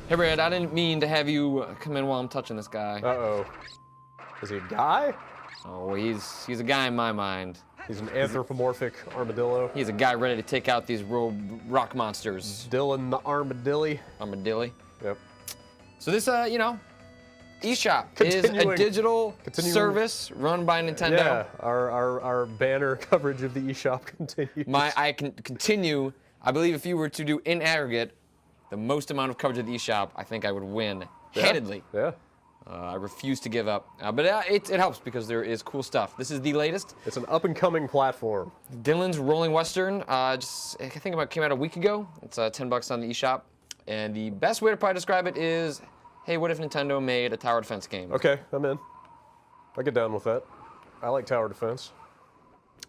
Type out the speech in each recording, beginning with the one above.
Hey, Red, I didn't mean to have you come in while I'm touching this guy. Uh-oh. Is he a guy? Oh, he's a guy in my mind. He's an anthropomorphic armadillo. He's a guy ready to take out these rock monsters. Dillon the armadillo. Armadillo. Yep. So this, you know, eShop is a digital service run by Nintendo. Yeah, our banner coverage of the eShop continues. I can continue. I believe if you were to do in aggregate the most amount of coverage of the eShop, I think I would win handedly. Yeah. I refuse to give up, but it helps because there is cool stuff. This is the latest. It's an up-and-coming platform. Dillon's Rolling Western. I think it came out a week ago. It's $10 on the eShop, and the best way to probably describe it is, hey, what if Nintendo made a tower defense game? Okay, I'm in. I get down with that. I like tower defense.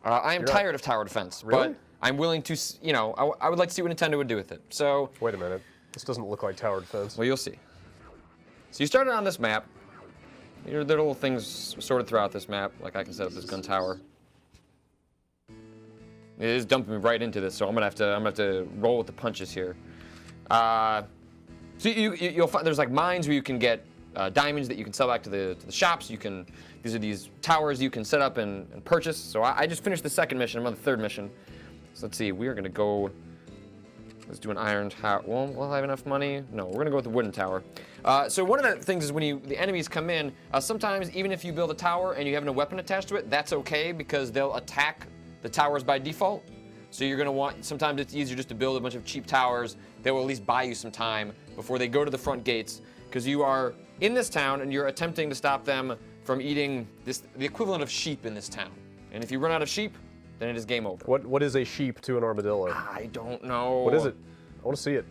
I am tired of tower defense, really? But I'm willing to, you know, I would like to see what Nintendo would do with it. So. Wait a minute. This doesn't look like tower defense. Well, you'll see. So you started on this map. There are little things sorted throughout this map, like I can set up this gun tower. It is dumping me right into this, so I'm gonna have to roll with the punches here. So you'll find there's like mines where you can get diamonds that you can sell back to the shops. These are these towers you can set up and purchase. So I just finished the second mission. I'm on the third mission. So let's see. We are gonna go. Let's do an iron tower. Well, we'll have enough money. No, we're gonna go with the wooden tower. So one of the things is when the enemies come in, sometimes even if you build a tower and you have no weapon attached to it, that's okay because they'll attack the towers by default. So you're gonna want, sometimes it's easier just to build a bunch of cheap towers that will at least buy you some time before they go to the front gates, because you are in this town and you're attempting to stop them from eating the equivalent of sheep in this town. And if you run out of sheep, then it is game over. What is a sheep to an armadillo? I don't know. What is it? I want to see it.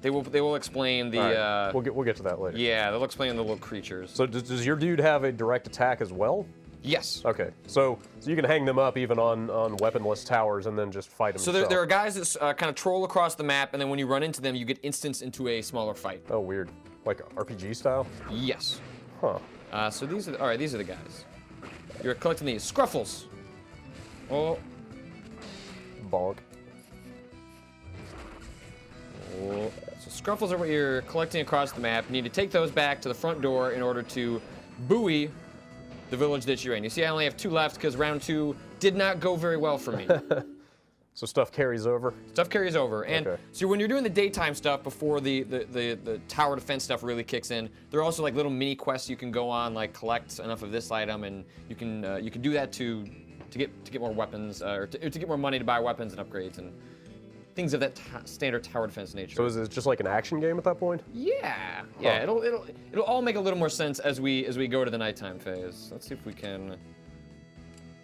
They will explain the. Right. We'll get to that later. Yeah, they'll explain the little creatures. So does your dude have a direct attack as well? Yes. Okay. So you can hang them up even on weaponless towers and then just fight them. So there are guys that kind of troll across the map, and then when you run into them, you get instanced into a smaller fight. Oh, weird. Like RPG style? Yes. Huh. So these are these are the guys. You're collecting these Scruffles. Oh. Bonk. Oh. So Scruffles are what you're collecting across the map. You need to take those back to the front door in order to buoy the village that you're in. You see, I only have 2 left because round 2 did not go very well for me. So stuff carries over? Stuff carries over. And okay. So when you're doing the daytime stuff before the tower defense stuff really kicks in, there are also like little mini quests you can go on, like collect enough of this item, and you can do that to get more weapons, or to get more money to buy weapons and upgrades and things of that standard tower defense nature. So is it just like an action game at that point? Yeah, yeah. It'll all make a little more sense as we go to the nighttime phase. Let's see if we can.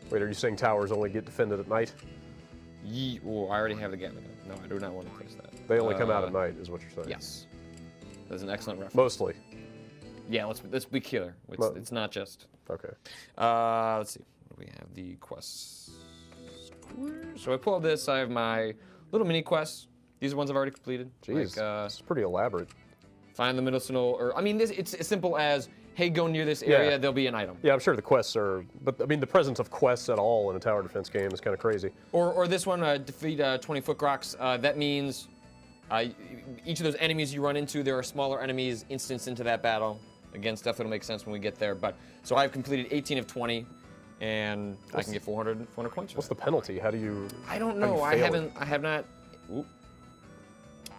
Wait, are you saying towers only get defended at night? Oh, I already have the Gatling gun. No, I do not want to place that. They only come out at night, is what you're saying. Yes, that's an excellent reference. Mostly. Yeah, let's be clear. It's not just. Okay. Let's see. What do we have? The quests. So I pull up this. I have my little mini quests. These are ones I've already completed. Jeez, this is pretty elaborate. Find the medicinal, or I mean, it's as simple as, hey, go near this area. There'll be an item. Yeah, I'm sure the quests are, but I mean, the presence of quests at all in a tower defense game is kind of crazy. Or this one, defeat 20 foot rocks. That means each of those enemies you run into, there are smaller enemies instanced into that battle. Again, stuff that'll make sense when we get there. But so I've completed 18 of 20. And I can get 400 coins. What's the penalty? How do you? I don't know. I have not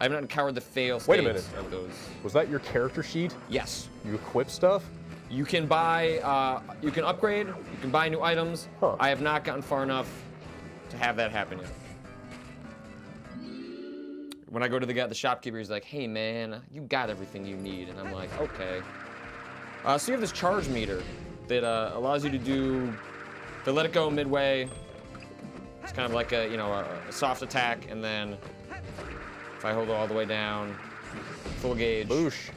encountered the fail states. Wait a minute. Of those. Was that your character sheet? Yes. You equip stuff? You can buy, you can upgrade, you can buy new items. Huh. I have not gotten far enough to have that happen yet. When I go to the shopkeeper, he's like, hey man, you got everything you need. And I'm like, okay. So you have this charge meter that allows you to do, to let it go midway. It's kind of like a soft attack, and then if I hold it all the way down, full gauge, boosh,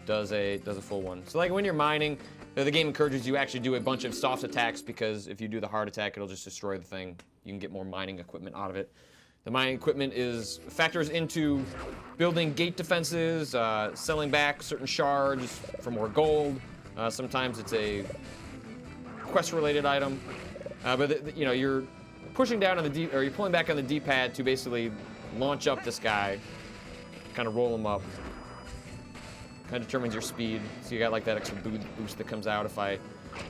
does a full one. So like when you're mining, the game encourages you actually do a bunch of soft attacks, because if you do the hard attack, it'll just destroy the thing. You can get more mining equipment out of it. The mining equipment factors into building gate defenses, selling back certain shards for more gold. Sometimes it's a quest-related item, but you're pushing down on the or you're pulling back on the D-pad to basically launch up this guy, kind of roll him up. Kind of determines your speed. So you got like that extra boost that comes out. If I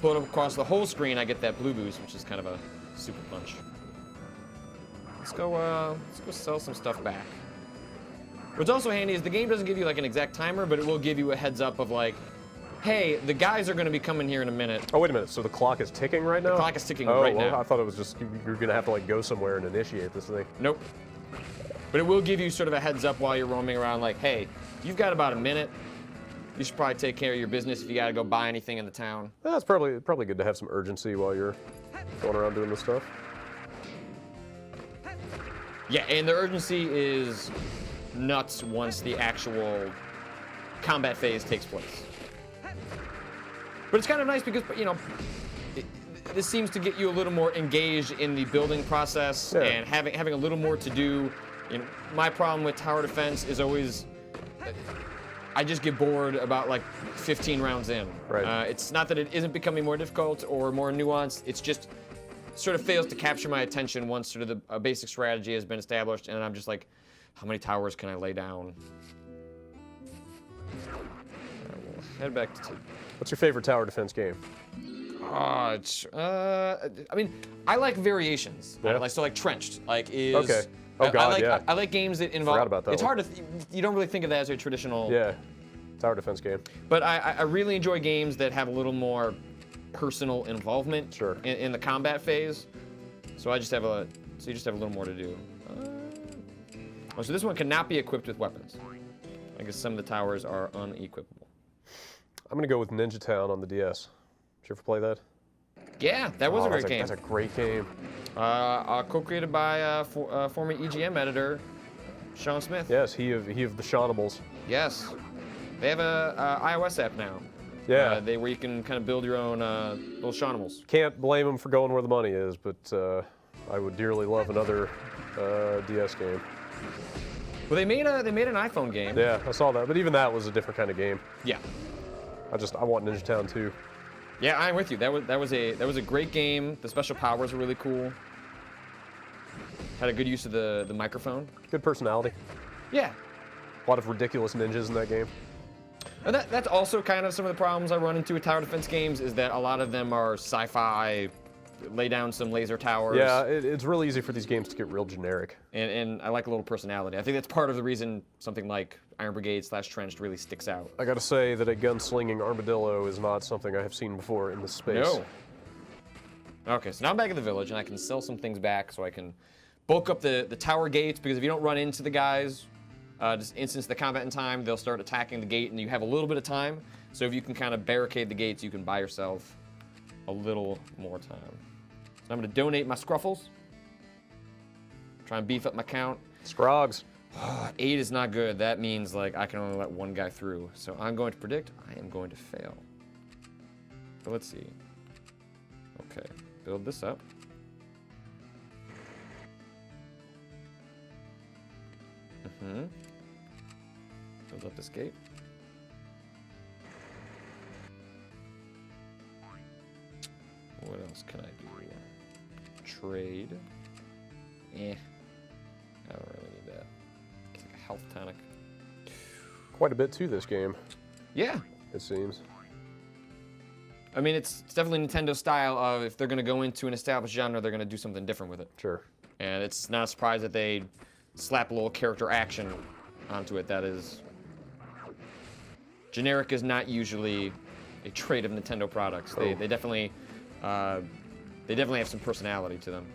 pull it across the whole screen, I get that blue boost, which is kind of a super punch. Let's go sell some stuff back. What's also handy is the game doesn't give you like an exact timer, but it will give you a heads up of like, hey, the guys are going to be coming here in a minute. Oh, wait a minute. So the clock is ticking right now? The clock is ticking right now. I thought it was just you're going to have to like go somewhere and initiate this thing. Nope. But it will give you sort of a heads up while you're roaming around like, hey, you've got about a minute. You should probably take care of your business if you got to go buy anything in the town. Yeah, it's probably good to have some urgency while you're going around doing this stuff. Yeah, and the urgency is nuts once the actual combat phase takes place. But it's kind of nice because, you know, this seems to get you a little more engaged in the building process and having a little more to do. You know, my problem with tower defense is always I just get bored about like 15 rounds in. Right. It's not that it isn't becoming more difficult or more nuanced. It's just sort of fails to capture my attention once sort of a basic strategy has been established, and I'm just like, how many towers can I lay down? We'll head back to. What's your favorite tower defense game? I mean, I like variations. Yeah. So like Trenched, like is. Okay. Oh God, I like games that involve. Forgot about that it's one. hard to. You don't really think of that as a traditional. Yeah, tower defense game. But I really enjoy games that have a little more personal involvement. Sure. In the combat phase. So you just have a little more to do. So this one cannot be equipped with weapons. I guess some of the towers are unequipable. I'm gonna go with Ninja Town on the DS. Did you ever play that? Yeah, that was a great game. That's a great game. Co-created by former EGM editor Sean Smith. Yes, he of the Shaunables. Yes, they have a iOS app now. Yeah. Where you can kind of build your own little Shaunables. Can't blame him for going where the money is, but I would dearly love another DS game. Well, they made an iPhone game. Yeah, I saw that, but even that was a different kind of game. Yeah. I want Ninja Town too. Yeah, I'm with you. That was a great game. The special powers were really cool. Had a good use of the microphone. Good personality. Yeah. A lot of ridiculous ninjas in that game. And that's also kind of some of the problems I run into with tower defense games is that a lot of them are sci-fi, lay down some laser towers. Yeah, it's really easy for these games to get real generic. And I like a little personality. I think that's part of the reason something like Iron Brigade / Trenched really sticks out. I gotta say that a gunslinging armadillo is not something I have seen before in this space. No. Okay, so now I'm back at the village, and I can sell some things back so I can bulk up the tower gates, because if you don't run into the guys, just instance the combat in time, they'll start attacking the gate, and you have a little bit of time. So if you can kind of barricade the gates, you can buy yourself a little more time. So I'm going to donate my scruffles. Try and beef up my count. Scrogs. 8 is not good. That means like I can only let one guy through. So I'm going to predict I am going to fail. But let's see. Okay, build this up. Build up this gate. What else can I do? Trade. I don't really need that. It's like a health tonic. Quite a bit to this game, Yeah. it seems. I mean, it's definitely Nintendo style of if they're going to go into an established genre, they're going to do something different with it. Sure. And it's not a surprise that they slap a little character action onto it. That is... Generic is not usually a trait of Nintendo products. They definitely have some personality to them.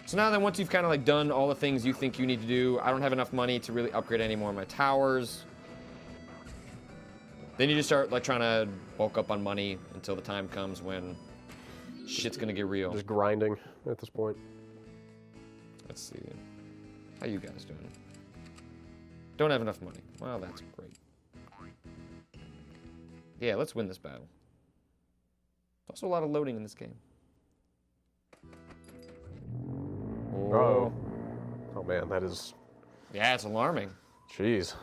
So now then, once you've kind of like done all the things you think you need to do, I don't have enough money to really upgrade any more of my towers. Then you just start like trying to bulk up on money until the time comes when shit's gonna get real. Just grinding at this point. Let's see. How you guys doing? Don't have enough money. Well, that's great. Yeah, let's win this battle. There's also a lot of loading in this game. Oh. Oh man, that is... Yeah, it's alarming. Jeez.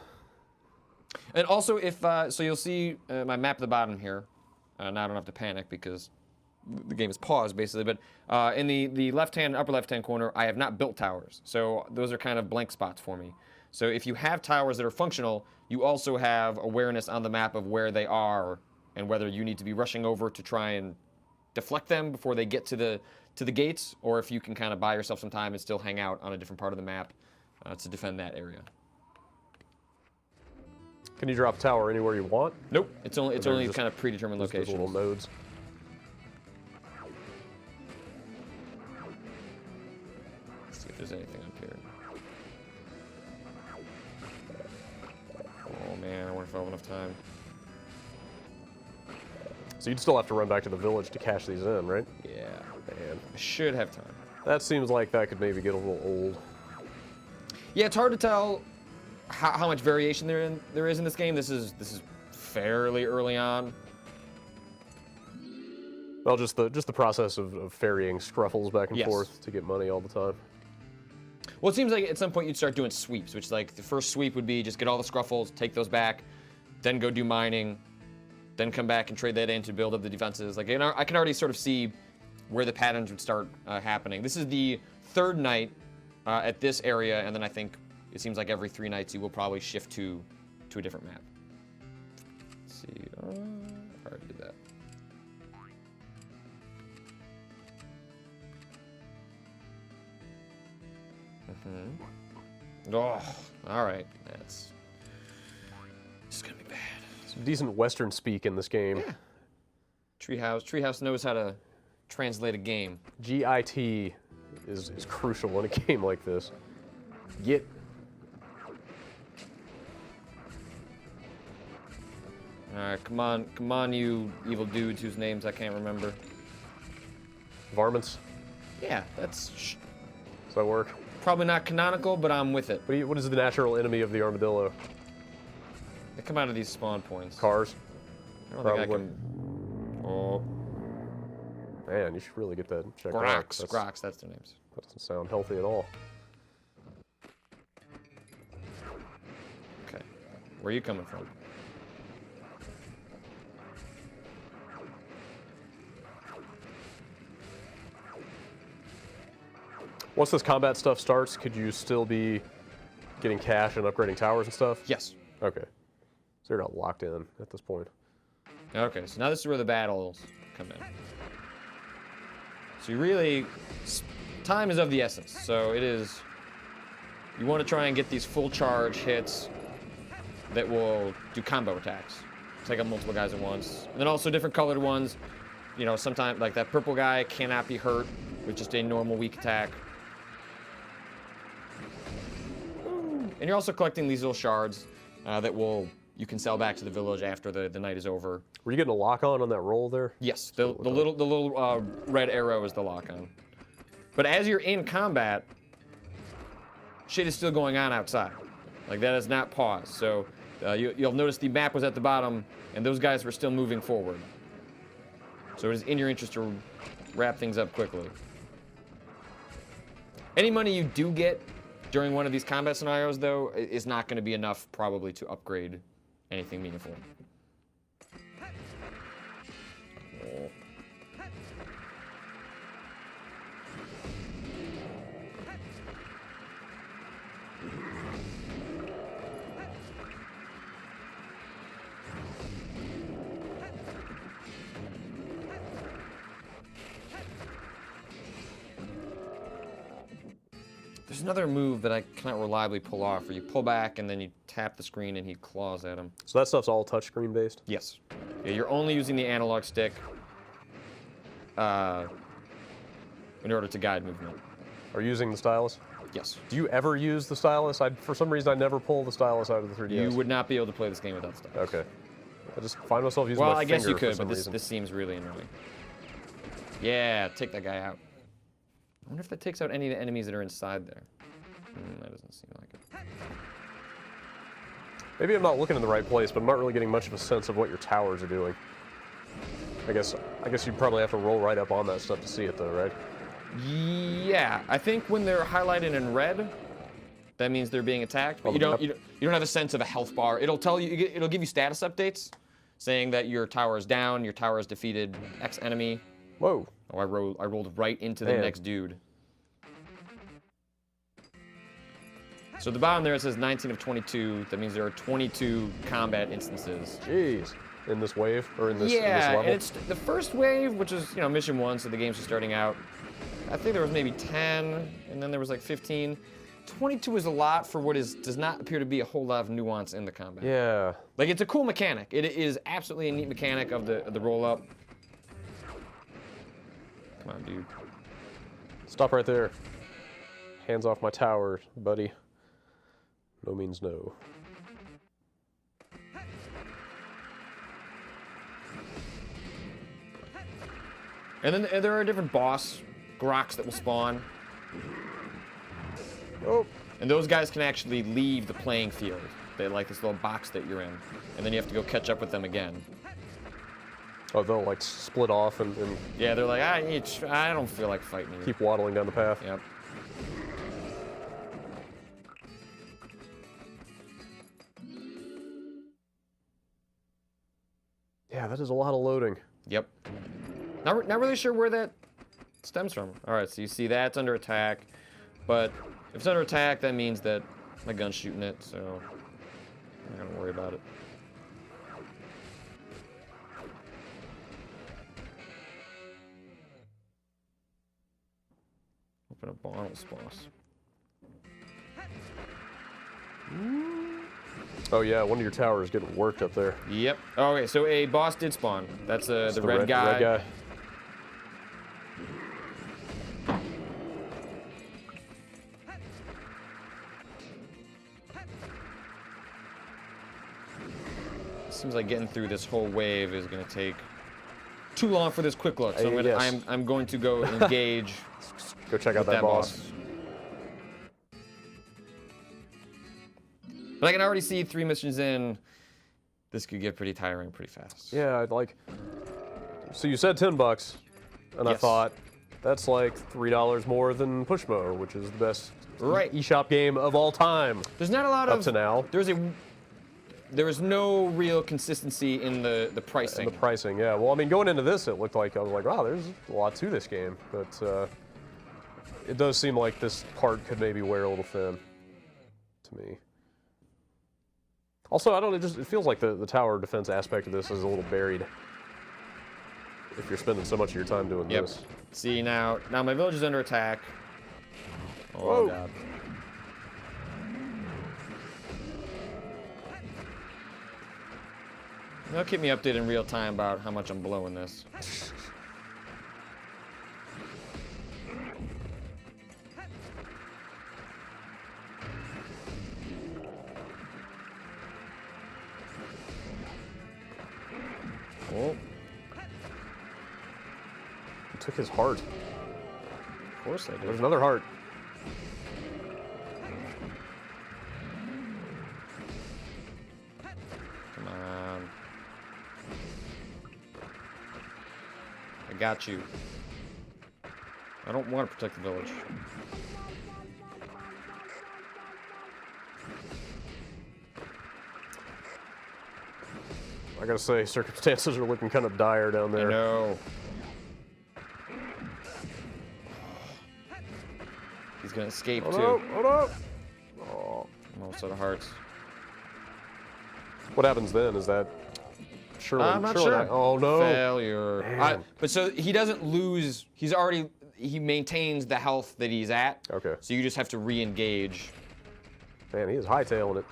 And also, if so, you'll see my map at the bottom here. Now I don't have to panic because the game is paused, basically. But in the left-hand, upper left-hand corner, I have not built towers. So those are kind of blank spots for me. So if you have towers that are functional, you also have awareness on the map of where they are and whether you need to be rushing over to try and deflect them before they get to the gates, or if you can kind of buy yourself some time and still hang out on a different part of the map to defend that area. Can you drop a tower anywhere you want? Nope. It's only just- kind of predetermined Just those locations. little nodes. Let's see if there's anything up here. Oh man, I wonder if I have enough time. So you'd still have to run back to the village to cash these in, right? Yeah, Man, I should have time. that seems like that could maybe get a little old. Yeah, it's hard to tell how much variation there is in this game. This is fairly early on. Well, just the process of ferrying scruffles back and Yes. forth to get money all the time. Well, it seems like at some point you'd start doing sweeps, which like the first sweep would be just get all the scruffles, take those back, then go do mining, then come back and trade that in to build up the defenses. Like, you know, I can already sort of see where the patterns would start happening. This is the third night at this area, and then I think it seems like every 3 nights you will probably shift to a different map. Let's see. I already did that. Oh, all right. That's gonna be bad. Some decent Western speak in this game. Yeah. Treehouse knows how to translate a game. GIT is crucial in a game like this. Get. All right, come on, you evil dudes whose names I can't remember. Varmints. Yeah, that's Does that work? probably not canonical, but I'm with it. What is the natural enemy of the armadillo? They come out of these spawn points. Cars? I don't think I Probably. can. Oh, Man, you should really get that checked out. Grox, that's their names. That doesn't sound healthy at all. Okay, where are you coming from? Once this combat stuff starts, could you still be getting cash and upgrading towers and stuff? Yes. Okay. So you're not locked in at this point. Okay, so now this is where the battles come in. So you really, time is of the essence. So it is, you want to try and get these full charge hits that will do combo attacks. Take out multiple guys at once. And then also different colored ones. You know, sometimes, like that purple guy cannot be hurt with just a normal weak attack. And you're also collecting these little shards that you can sell back to the village after the night is over. Were you getting a lock on that roll there? Yes, the little red arrow is the lock on. But as you're in combat, shit is still going on outside. Like that has not paused. So you'll notice the map was at the bottom, and those guys were still moving forward. So it is in your interest to wrap things up quickly. Any money you do get during one of these combat scenarios, though, is not going to be enough probably to upgrade anything meaningful. Oh. There's another move that I cannot reliably pull off, where you pull back and then you tap the screen and he claws at him. So that stuff's all touchscreen based? Yes. Yeah, you're only using the analog stick in order to guide movement. Are you using the stylus? Yes. Do you ever use the stylus? For some reason, I never pull the stylus out of the 3DS. You would not be able to play this game without stuff. Okay. I just find myself using Well, my I guess you finger for could, some but reason. this seems really annoying. Yeah, take that guy out. I wonder if that takes out any of the enemies that are inside there. That doesn't seem like it. Maybe I'm not looking in the right place, but I'm not really getting much of a sense of what your towers are doing. I guess you'd probably have to roll right up on that stuff to see it, though, right? Yeah, I think when they're highlighted in red, that means they're being attacked. But you don't have a sense of a health bar. It'll tell you. It'll give you status updates, saying that your tower is down, your tower has defeated X enemy. Whoa. Oh, I rolled right into the Man. next dude. So the bottom there it says 19 of 22. That means there are 22 combat instances. Jeez. In this wave or in this, Yeah, in this level? and it's the first wave, which is mission 1, so the game's just starting out. I think there was maybe 10, and then there was like 15. 22 is a lot for what does not appear to be a whole lot of nuance in the combat. Yeah. Like, it's a cool mechanic. It is absolutely a neat mechanic of the roll up. Come on, dude. Stop right there. Hands off my tower, buddy. No means no. And then there are different boss groks that will spawn. Oh. And those guys can actually leave the playing field. They like this little box that you're in. And then you have to go catch up with them again. Oh, they'll like split off and Yeah, they're like, I don't feel like fighting you. keep waddling down the path. Yep. Yeah, that is a lot of loading. Yep. Not really sure where that stems from. All right, so you see that's under attack, but if it's under attack, that means that my gun's shooting it, so I'm not gonna worry about it. Open a bottles boss. Oh yeah, one of your towers getting worked up there. Yep. Okay, so a boss did spawn. That's the red guy. Red guy. Seems like getting through this whole wave is gonna take too long for this quick look. So Yes. I'm going to go engage. Go check out with that boss. But I can already see 3 missions in. This could get pretty tiring pretty fast. Yeah, I'd like. So you said $10, and I Yes. thought that's like $3 more than Pushmo, which is the best Right. eShop game of all time There's not a lot up of. to now. There was no real consistency in the pricing. And the pricing, yeah. Well, I mean, going into this, it looked like I was like, wow, there's a lot to this game, but it does seem like this part could maybe wear a little thin to me. Also, I don't know, it feels like the tower defense aspect of this is a little buried if you're spending so much of your time doing Yep. this. See now my village is under attack. Oh Whoa. god. They'll keep me updated in real time about how much I'm blowing this. Oh, He took his heart. of course I There's did. another heart. Come on. I got you. I don't want to protect the village. I gotta say, circumstances are looking kind of dire down there. I know. He's gonna escape Hold too. up, hold up. Oh. I'm almost out of hearts. What happens then? Is that surely? I'm not surely sure. Oh no! Failure. Man. But so he doesn't lose. He maintains the health that he's at. Okay. So you just have to re-engage. Man, he is hightailing it.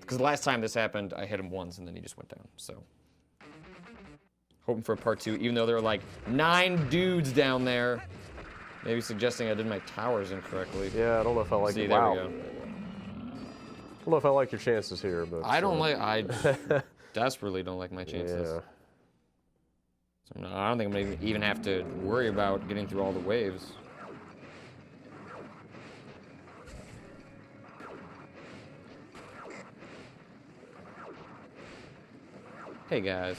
Because the last time this happened, I hit him once and then he just went down. So hoping for a part 2, even though there are like 9 dudes down there. Maybe suggesting I did my towers incorrectly. Yeah, I don't know if I like See, it. there Wow. we go. I don't know if I like your chances here, but I don't like. I desperately don't like my chances. Yeah. So no, I don't think I'm gonna even have to worry about getting through all the waves. Hey guys.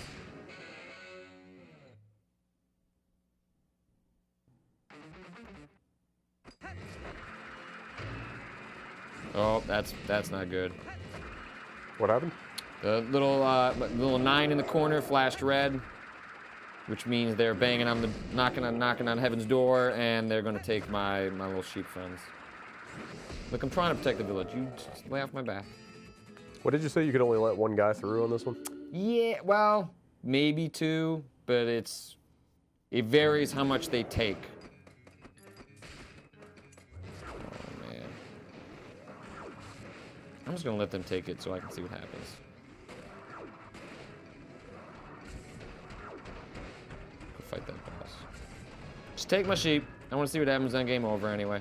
Oh, that's not good. What happened? The little 9 in the corner flashed red. which means they're banging on the knocking on heaven's door, and they're gonna take my little sheep friends. Look, I'm trying to protect the village. You just lay off my back. What did you say? You could only let one guy through on this one? Yeah, well, maybe 2, but it varies how much they take. Oh man, I'm just gonna let them take it so I can see what happens. Go fight that boss. Just take my sheep. I want to see what happens. Then game over anyway.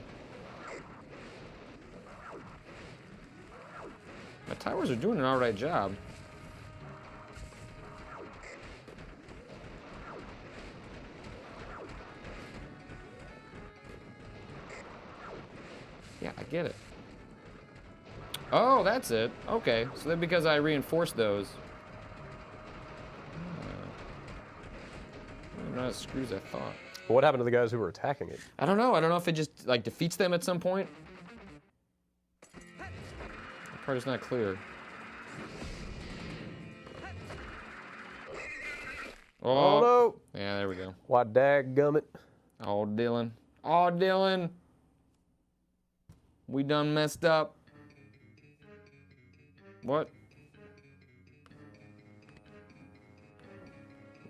My towers are doing an alright job. Yeah, I get it. Oh, that's it. Okay, so then because I reinforced those. Not as screws I thought. What happened to the guys who were attacking it? I don't know. I don't know if it just like defeats them at some point. That part is not clear. Oh no! Yeah, there we go. Why dadgummit? Oh, Dillon. Oh, Dillon. We done messed up. What?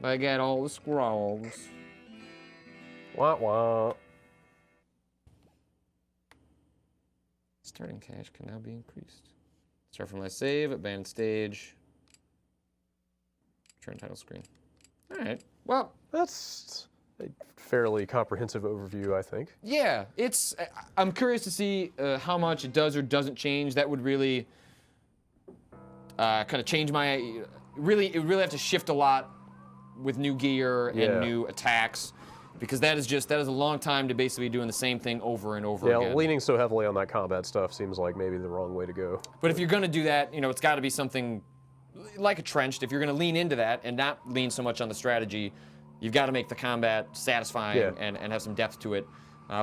I got all the scrolls. Wah wah. Starting cash can now be increased. Start from my save, abandoned stage. Turn title screen. All right. Well, That's a fairly comprehensive overview, I think. yeah, I'm curious to see how much it does or doesn't change. That would really kind of change my. It really have to shift a lot with new gear and Yeah. new attacks, because that is a long time to basically be doing the same thing over and over Yeah, again. leaning so heavily on that combat stuff seems like maybe the wrong way to go. But if you're going to do that, it's got to be something like a trenched. If you're going to lean into that and not lean so much on the strategy, you've got to make the combat satisfying Yeah. and have some depth to it.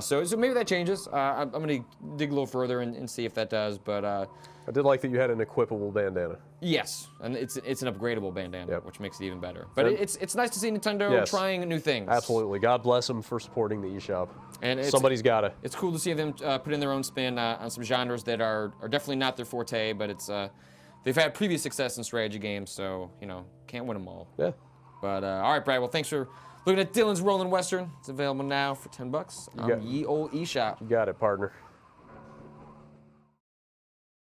So maybe that changes. I'm going to dig a little further and see if that does. But I did like that you had an equipable bandana. yes, and it's an upgradable bandana, Yep. which makes it even better. But And- it's nice to see Nintendo Yes. trying new things. Absolutely. God bless them for supporting the eShop. And Somebody's got to. It's cool to see them put in their own spin on some genres that are definitely not their forte, but they've had previous success in strategy games, so can't win them all. Yeah. But all right, Brad. Well, thanks for looking at Dillon's Rolling Western. It's available now for $10 on got- Ye Old eShop. You got it, partner.